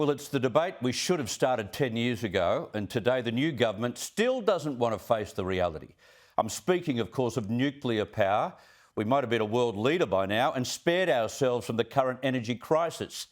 Well, it's the debate we should have started 10 years ago, and today the new government still doesn't want to face the reality. I'm speaking, of course, of nuclear power. We might have been a world leader by now and spared ourselves from the current energy crisis.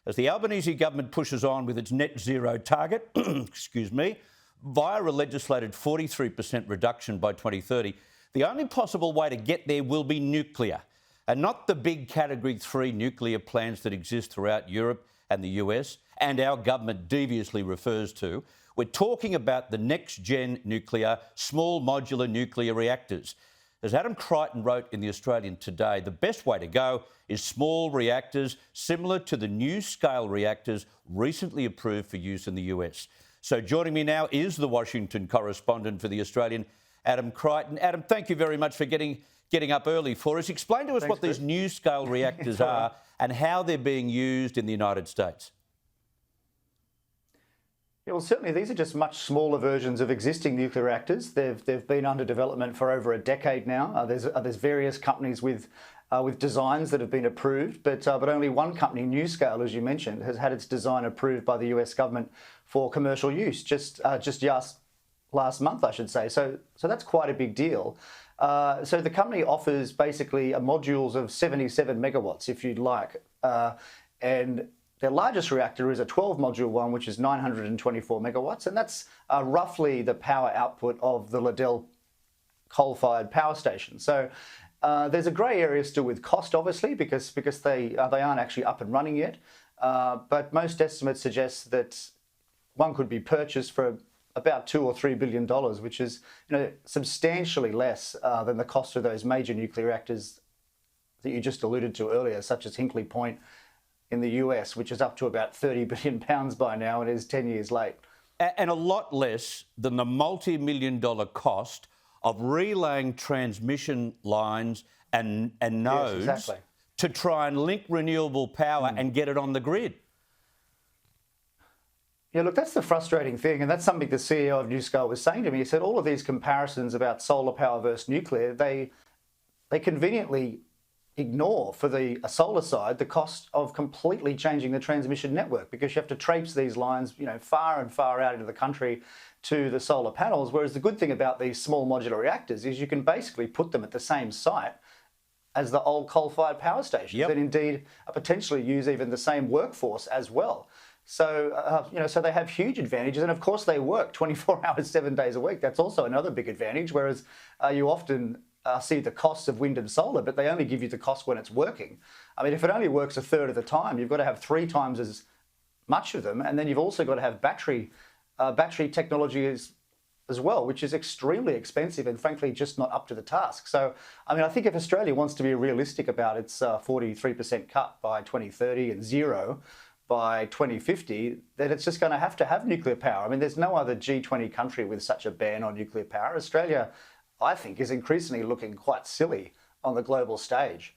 As the Albanese government pushes on with its net zero target, via a legislated 43% reduction by 2030, the only possible way to get there will be nuclear, and not the big Category 3 nuclear plants that exist throughout Europe and the US, and our government deviously refers to. We're talking about the next-gen nuclear, small modular nuclear reactors. As Adam Creighton wrote in The Australian today, the best way to go is small reactors similar to the NuScale reactors recently approved for use in the US. So joining me now is the Washington correspondent for The Australian, Adam Creighton. Adam, thank you very much for getting up early for us. Explain to us what these NuScale reactors are and how they're being used in the United States. Yeah, well, certainly these are just much smaller versions of existing nuclear reactors. They've been under development for over a decade now. There's various companies with designs that have been approved, but only one company, NuScale, as you mentioned, has had its design approved by the US government for commercial use just last month, I should say. So that's quite a big deal. So the company offers basically modules of 77 megawatts, if you'd like, and their largest reactor is a 12-module one, which is 924 megawatts, and that's roughly the power output of the Liddell coal-fired power station. So there's a grey area still with cost, obviously, because they aren't actually up and running yet. But most estimates suggest that one could be purchased for about $2 or $3 billion, which is substantially less than the cost of those major nuclear reactors that you just alluded to earlier, such as Hinkley Point in the US, which is up to about £30 billion by now and is 10 years late. And a lot less than the multi-million-dollar cost of relaying transmission lines and nodes to try and link renewable power and get it on the grid. Yeah, look, that's the frustrating thing, and that's something the CEO of NuScale was saying to me. He said all of these comparisons about solar power versus nuclear, they conveniently ignore, for the solar side, the cost of completely changing the transmission network, because you have to traipse these lines, far and far out into the country to the solar panels. Whereas the good thing about these small modular reactors is you can basically put them at the same site as the old coal-fired power stations, and indeed potentially use even the same workforce as well. So, so they have huge advantages, and of course they work 24 hours, 7 days a week. That's also another big advantage, whereas you often see the costs of wind and solar, but they only give you the cost when it's working. I mean, if it only works a third of the time, you've got to have 3 times as much of them, and then you've also got to have battery technology as well, which is extremely expensive and frankly just not up to the task. So, I mean, I think if Australia wants to be realistic about its 43% cut by 2030 and zero by 2050, then it's just going to have nuclear power. I mean, there's no other G20 country with such a ban on nuclear power. Australia, I think, is increasingly looking quite silly on the global stage.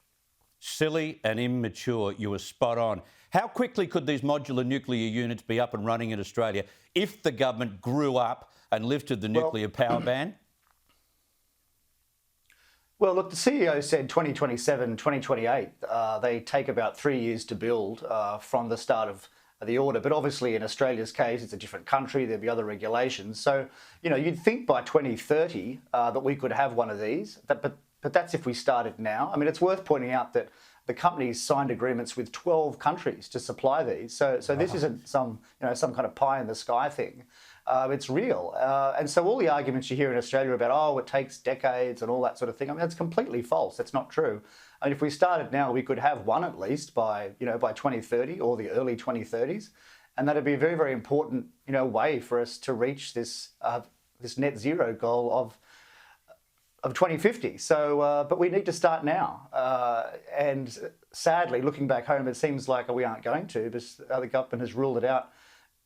Silly and immature, you were spot on. How quickly could these modular nuclear units be up and running in Australia if the government grew up and lifted the nuclear power ban? Well, look, the CEO said 2027, 2028. They take about 3 years to build from the start of the order. But obviously in Australia's case, it's a different country. There'll be other regulations. So, you'd think by 2030 that we could have one of these. But that's if we started now. I mean, it's worth pointing out that the company's signed agreements with 12 countries to supply these. So this isn't some kind of pie in the sky thing. It's real. And so all the arguments you hear in Australia about, it takes decades and all that sort of thing, I mean, that's completely false. That's not true. I mean, if we started now, we could have one at least by 2030 or the early 2030s. And that'd be a very, very important, way for us to reach this net zero goal of 2050. So, but we need to start now. And sadly, looking back home, it seems like we aren't going to, because the government has ruled it out.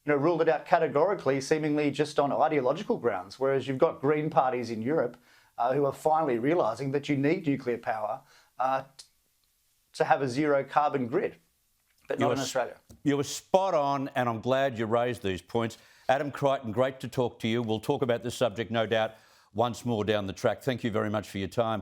Ruled it out categorically, seemingly just on ideological grounds, whereas you've got green parties in Europe who are finally realising that you need nuclear power to have a zero carbon grid, but not in Australia. You were spot on, and I'm glad you raised these points. Adam Creighton, great to talk to you. We'll talk about this subject, no doubt, once more down the track. Thank you very much for your time.